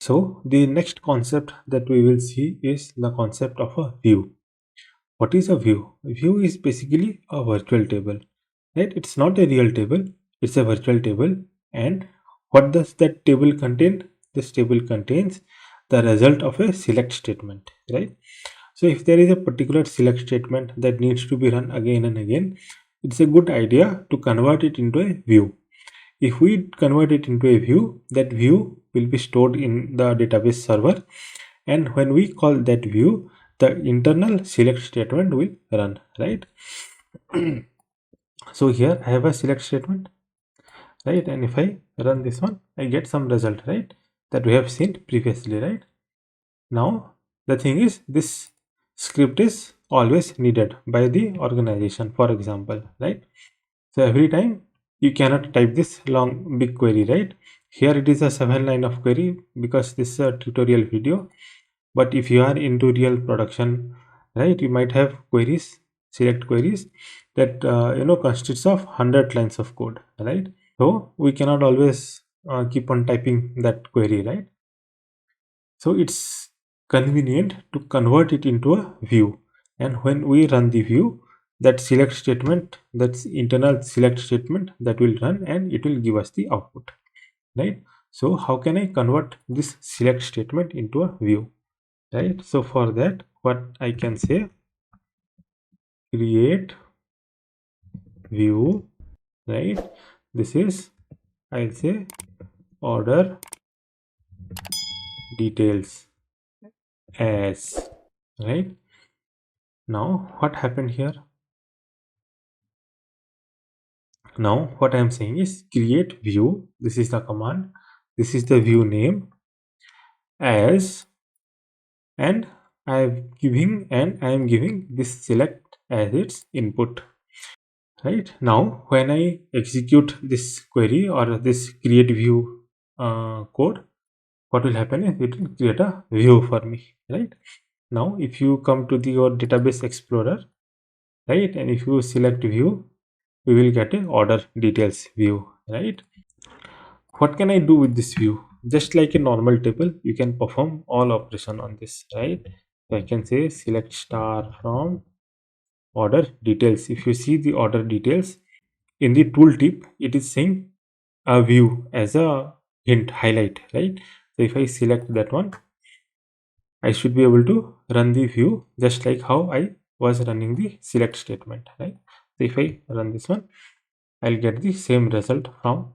So the next concept that we will see is the concept of a view. What is a view? A view is basically a virtual table, right? It's not a real table, it's a virtual table. And what does that table contain? This table contains the result of a select statement, right? So if there is a particular select statement that needs to be run again and again, it's a good idea to convert it into a view. If we convert it into a view, that view will be stored in the database server, and when we call that view, the internal select statement will run, right? So here I have a select statement, right? And if I run this one, I get some result, right? That we have seen previously, right? Now the thing is, this script is always needed by the organization, for example, right? So every time you cannot type this long big query, right? Here it is a 7 line of query because this is a tutorial video. But if you are into real production, right, you might have queries, select queries that consists of 100 lines of code, right? So we cannot always keep on typing that query, right? So it's convenient to convert it into a view, and when we run the view, that select statement, that's internal select statement, that will run and it will give us the output, right? So how can I convert this select statement into a view, right? So for that, what I can say, create view, right? This is, I'll say, order details as, right? Now what happened here? Now what I am saying is create view. This is the command. This is the view name as, and I am giving this select as its input. Right now, when I execute this query or this create view code, what will happen is it will create a view for me. Right now, if you come to your database explorer, right, and if you select view, we will get a order details view, right? What can I do with this view? Just like a normal table, you can perform all operation on this, right? So I can say select star from order details. If you see the order details in the tooltip, it is saying a view as a hint highlight, right? So if I select that one, I should be able to run the view just like how I was running the select statement, right? So if I run this one, I'll get the same result from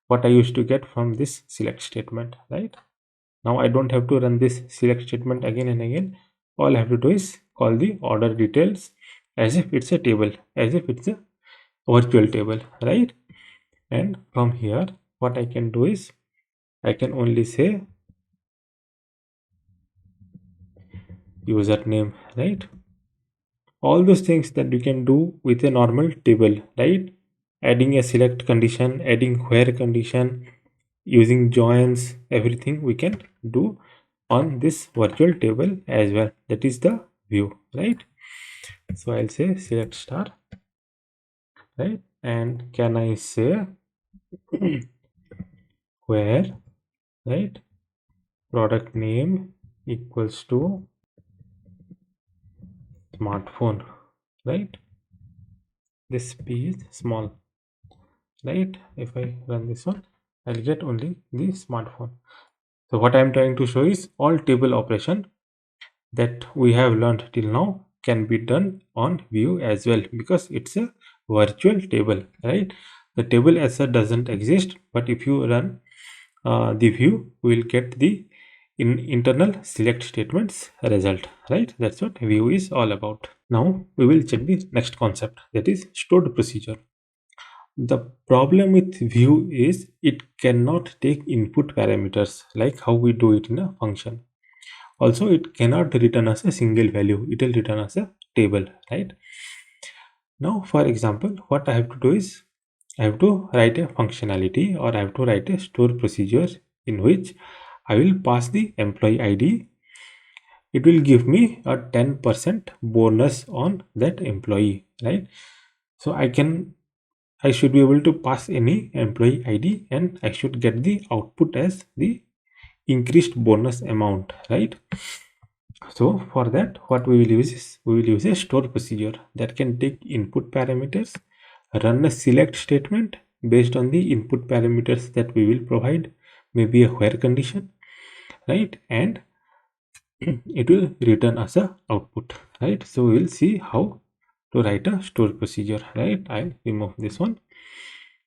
what I used to get from this select statement, right? Now I don't have to run this select statement again and again. All I have to do is call the order details as if it's a table, as if it's a virtual table, right? And from here, what I can do is I can only say username, right? All those things that you can do with a normal table, right? Adding a select condition, adding where condition, using joins, everything we can do on this virtual table as well. That is the view, right? So I'll say select star, right? And can I say where, right? Product name equals to smartphone, right? This p is small, right? If I run this one, I'll get only the smartphone. So what I'm trying to show is all table operation that we have learned till now can be done on view as well, because it's a virtual table, right? The table as such doesn't exist, but if you run the view, we will get the internal select statements result, right? That's what view is all about. Now we will check the next concept, that is stored procedure. The problem with view is it cannot take input parameters like how we do it in a function. Also, it cannot return as a single value, it will return as a table, right? Now for example, what I have to do is I have to write a functionality, or I have to write a store procedure in which I will pass the employee ID. It will give me a 10% bonus on that employee, right? So I should be able to pass any employee ID and I should get the output as the increased bonus amount, right? So for that, what we will use is we will use a store procedure that can take input parameters, run a select statement based on the input parameters that we will provide, maybe a where condition, right? And it will return as a output, right? So we will see how to write a store procedure, right? I'll remove this one,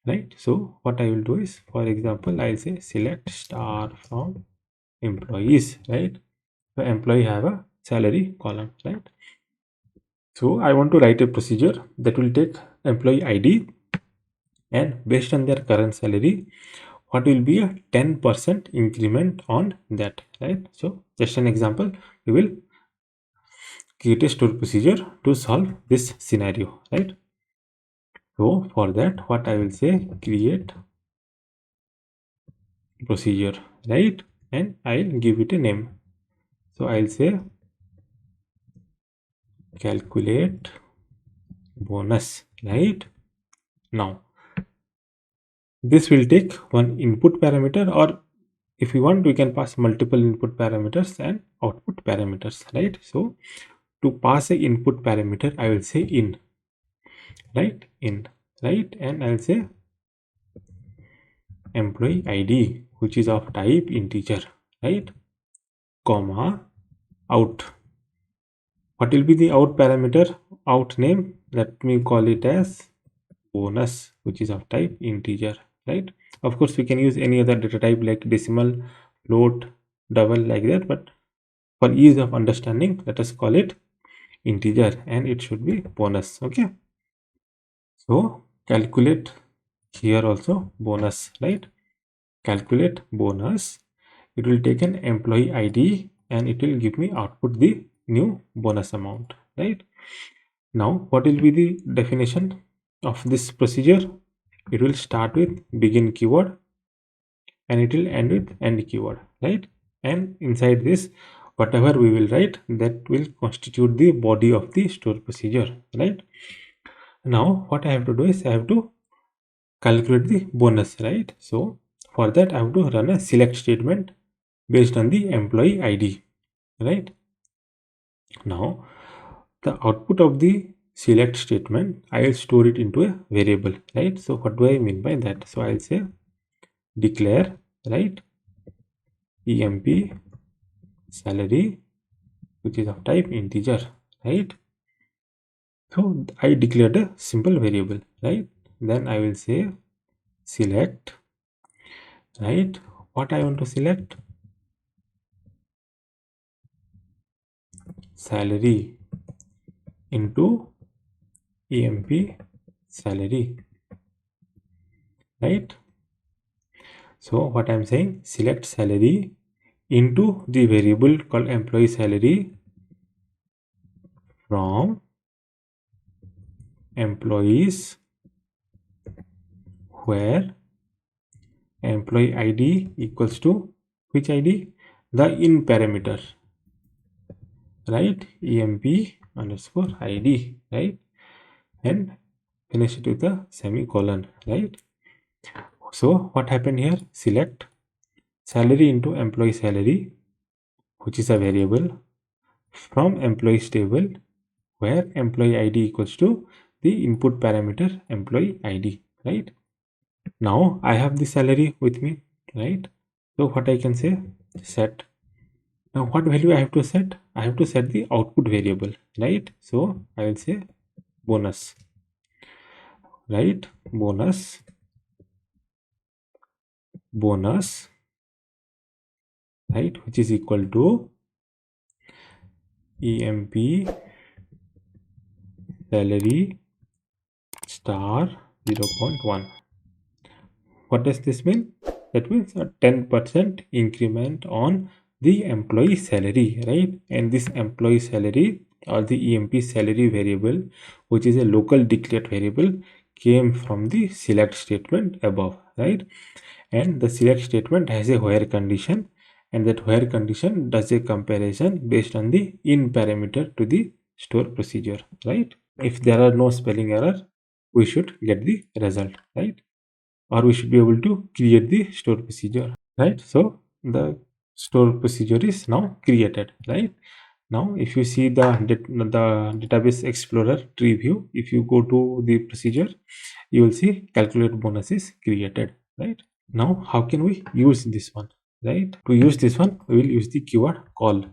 right? So what I will do is, for example, I'll say select star from employees, right? The employee have a salary column, right? So I want to write a procedure that will take employee ID, and based on their current salary, what will be a 10% increment on that, right? So just an example, we will create a store procedure to solve this scenario, right? So for that, what I will say, create procedure, right? And I'll give it a name. So I'll say calculate bonus, right? Now this will take one input parameter, or if we want, we can pass multiple input parameters and output parameters, right? So to pass a input parameter, I will say in, right? In, right? And I'll say employee ID, which is of type integer, right? Comma out. What will be the out parameter? Out name, let me call it as bonus, which is of type integer, right? Of course, we can use any other data type like decimal, float, double, like that, but for ease of understanding, let us call it integer, and it should be bonus. Okay, so calculate here also bonus, right? Calculate bonus, it will take an employee ID and it will give me output the new bonus amount, right? Now what will be the definition of this procedure? It will start with begin keyword and it will end with end keyword, right? And inside this, whatever we will write, that will constitute the body of the store procedure, right? Now what I have to do is I have to calculate the bonus, right? So for that I have to run a select statement based on the employee ID, right? Now the output of the select statement, I will store it into a variable, right? So what do I mean by that? So I'll say declare, right, emp salary, which is of type integer, right? So I declared a simple variable, right? Then I will say select, right? What I want to select? Salary into emp salary, right? So what I'm saying, select salary into the variable called employee salary from employees where employee ID equals to which ID? The in parameter, right? emp underscore ID, right? And finish it with a semicolon, right? So what happened here? Select salary into employee salary, which is a variable, from employees table where employee ID equals to the input parameter employee ID, right? Now I have the salary with me, right? So what I can say, set. Now what value I have to set? I have to set the output variable, right? So I will say bonus, right? Bonus, right, which is equal to emp salary star 0.1. What does this mean? That means a 10% increment on the employee salary, right? And this employee salary or the emp salary variable, which is a local declared variable, came from the select statement above, right? And the select statement has a where condition, and that where condition does a comparison based on the in parameter to the store procedure, right? If there are no spelling error, we should get the result, right? Or we should be able to create the store procedure, right? So the store procedure is now created, right? Now if you see the database explorer tree view, if you go to the procedure, you will see calculate bonus is created, right? Now how can we use this one, right? To use this one, we will use the keyword call,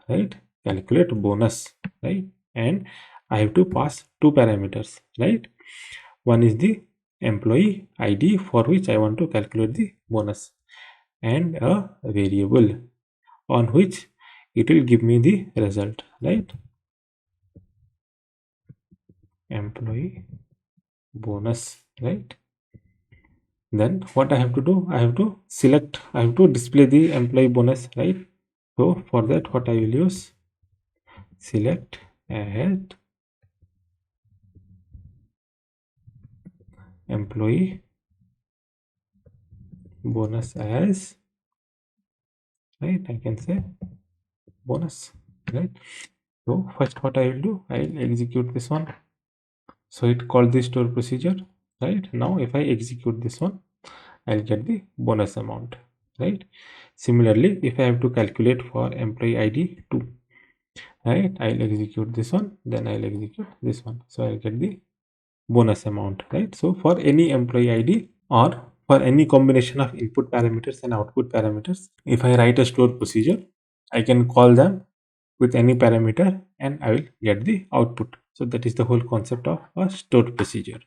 right? Calculate bonus, right? And I have to pass two parameters, right? One is the employee id, for which I want to calculate the bonus, and a variable on which it will give me the result, right? Employee bonus, right? Then what I have to do, I have to select, I have to display the employee bonus, right? So for that, what I will use, select add employee bonus as, right? I can say bonus, right? So first what I will do, I will execute this one. So it called the store procedure, right? Now if I execute this one, I'll get the bonus amount, right? Similarly, if I have to calculate for employee id 2, right, I'll execute this one, then I'll execute this one, so I'll get the bonus amount, right? So for any employee id, or for any combination of input parameters and output parameters, if I write a store procedure, I can call them with any parameter and I will get the output. So that is the whole concept of a stored procedure.